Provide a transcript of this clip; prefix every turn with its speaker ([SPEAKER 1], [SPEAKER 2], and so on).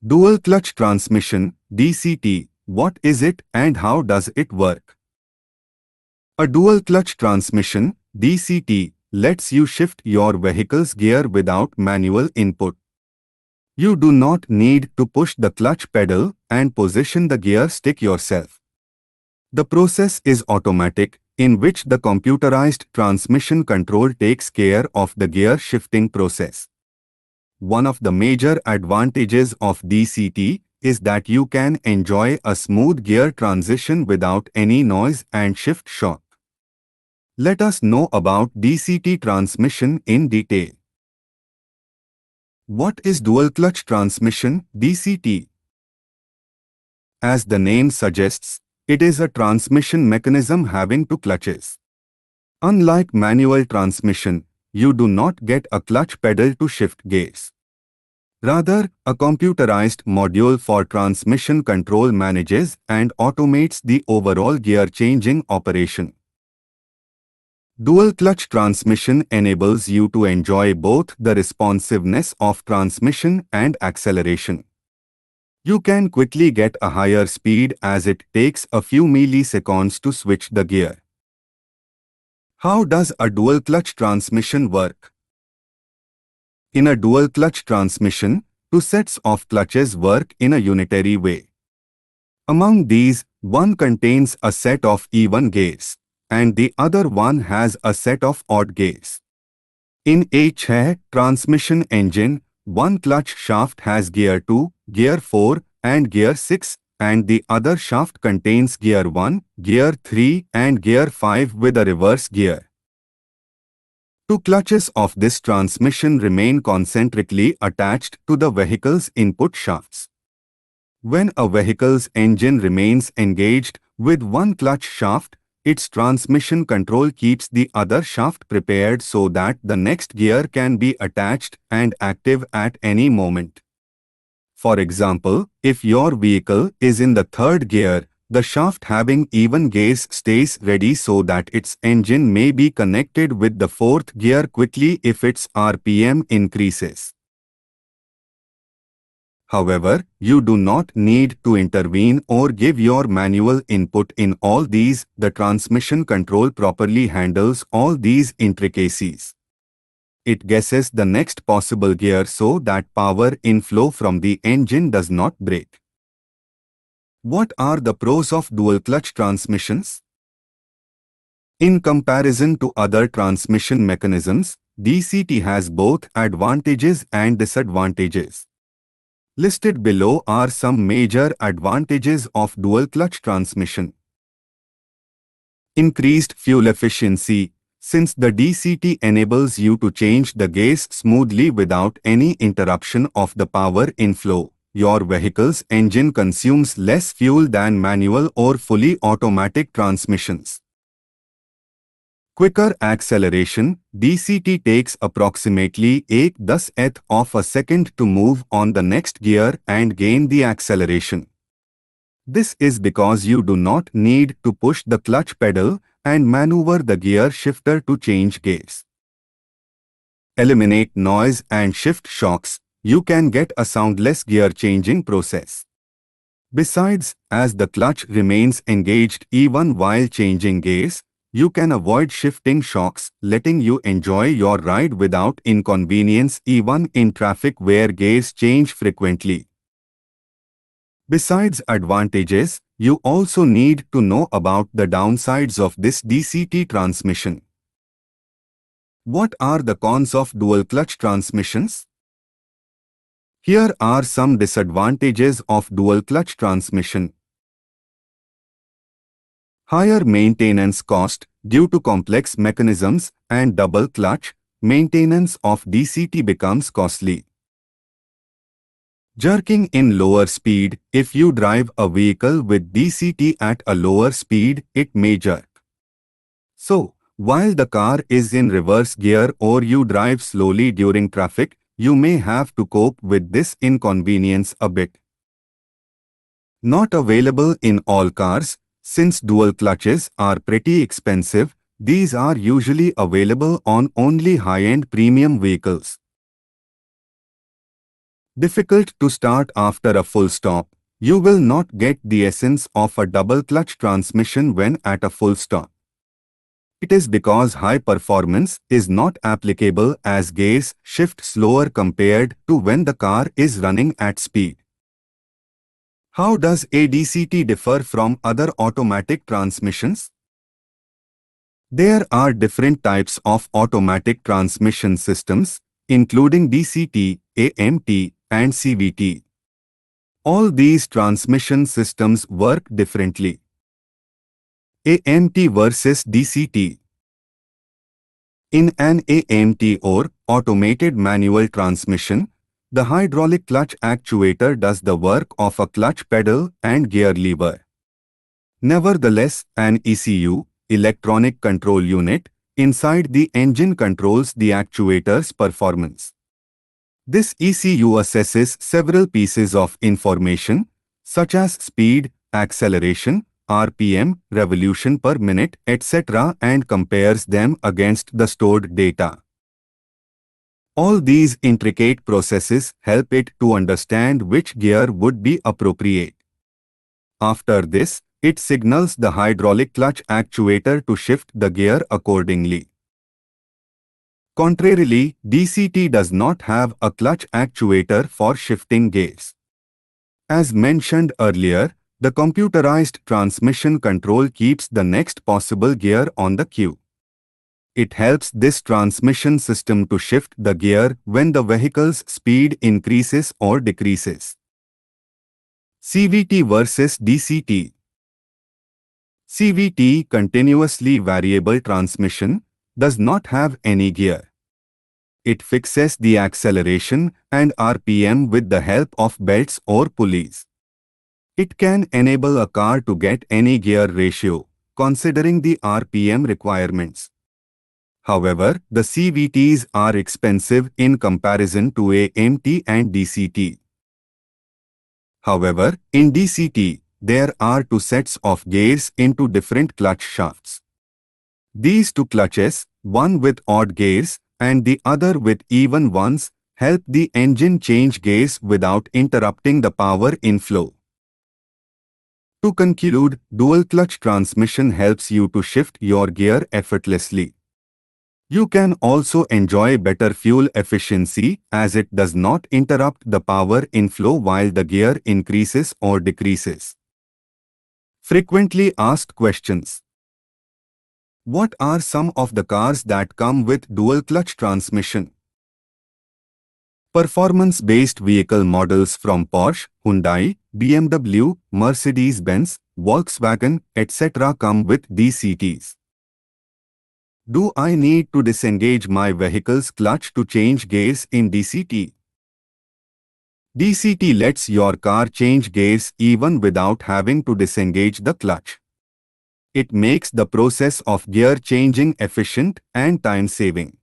[SPEAKER 1] Dual Clutch Transmission DCT. What is it and how does it work? A dual clutch transmission DCT lets you shift your vehicle's gear without manual input. You do not need to push the clutch pedal and position the gear stick yourself. The process is automatic, in which the computerized transmission control takes care of the gear shifting process. One of the major advantages of DCT is that you can enjoy a smooth gear transition without any noise and shift shock. Let us know about DCT transmission in detail. What is dual clutch transmission DCT? As the name suggests, it is a transmission mechanism having two clutches. Unlike manual transmission, you do not get a clutch pedal to shift gears. Rather, a computerized module for transmission control manages and automates the overall gear changing operation. Dual clutch transmission enables you to enjoy both the responsiveness of transmission and acceleration. You can quickly get a higher speed as it takes a few milliseconds to switch the gear. How does a dual clutch transmission work? In a dual clutch transmission, two sets of clutches work in a unitary way. Among these, one contains a set of even gears, and the other one has a set of odd gears. In a transmission engine, one clutch shaft has gear 2, gear 4, and gear 6, and the other shaft contains gear 1, gear 3, and gear 5 with a reverse gear. Two clutches of this transmission remain concentrically attached to the vehicle's input shafts. When a vehicle's engine remains engaged with one clutch shaft, its transmission control keeps the other shaft prepared so that the next gear can be attached and active at any moment. For example, if your vehicle is in the third gear, the shaft having even gears stays ready so that its engine may be connected with the fourth gear quickly if its RPM increases. However, you do not need to intervene or give your manual input in all these. The transmission control properly handles all these intricacies. It guesses the next possible gear so that power inflow from the engine does not break. What are the pros of dual clutch transmissions? In comparison to other transmission mechanisms, DCT has both advantages and disadvantages. Listed below are some major advantages of dual clutch transmission. Increased fuel efficiency. Since the DCT enables you to change the gears smoothly without any interruption of the power inflow, your vehicle's engine consumes less fuel than manual or fully automatic transmissions. Quicker acceleration. DCT takes approximately 0.1 of a second to move on the next gear and gain the acceleration. This is because you do not need to push the clutch pedal and maneuver the gear shifter to change gears. Eliminate noise and shift shocks. You can get a soundless gear changing process. Besides, as the clutch remains engaged even while changing gears, you can avoid shifting shocks, letting you enjoy your ride without inconvenience even in traffic where gears change frequently. Besides advantages, you also need to know about the downsides of this DCT transmission. What are the cons of dual clutch transmissions? Here are some disadvantages of dual clutch transmission. Higher maintenance cost. Due to complex mechanisms and double clutch, maintenance of DCT becomes costly. Jerking in lower speed. If you drive a vehicle with DCT at a lower speed, it may jerk. So, while the car is in reverse gear or you drive slowly during traffic, you may have to cope with this inconvenience a bit. Not available in all cars. Since dual clutches are pretty expensive, these are usually available on only high-end premium vehicles. difficult to start after a full stop. You will not get the essence of a double clutch transmission when at a full stop. It is because high performance is not applicable as gears shift slower compared to when the car is running at speed. How does a DCT differ from other automatic transmissions? There are different types of automatic transmission systems, including DCT, AMT, and CVT. All these transmission systems work differently. AMT versus DCT. In an AMT or automated manual transmission, the hydraulic clutch actuator does the work of a clutch pedal and gear lever. Nevertheless, an ECU, electronic control unit, inside the engine controls the actuator's performance. This ECU assesses several pieces of information, such as speed, acceleration, RPM, revolution per minute, etc., and compares them against the stored data. All these intricate processes help it to understand which gear would be appropriate. After this, it signals the hydraulic clutch actuator to shift the gear accordingly. Contrarily, DCT does not have a clutch actuator for shifting gears. As mentioned earlier, the computerized transmission control keeps the next possible gear on the queue. It helps this transmission system to shift the gear when the vehicle's speed increases or decreases. CVT versus DCT. CVT, continuously variable transmission, does not have any gear. It fixes the acceleration and RPM with the help of belts or pulleys. It can enable a car to get any gear ratio, considering the RPM requirements. However, the CVTs are expensive in comparison to AMT and DCT. However, in DCT, there are two sets of gears into different clutch shafts. These two clutches, one with odd gears and the other with even ones, help the engine change gears without interrupting the power inflow. To conclude, dual clutch transmission helps you to shift your gear effortlessly. You can also enjoy better fuel efficiency as it does not interrupt the power inflow while the gear increases or decreases. Frequently asked questions. What are some of the cars that come with dual clutch transmission? Performance-based vehicle models from Porsche, Hyundai, BMW, Mercedes-Benz, Volkswagen, etc. come with DCTs. Do I need to disengage my vehicle's clutch to change gears in DCT? DCT lets your car change gears even without having to disengage the clutch. It makes the process of gear changing efficient and time-saving.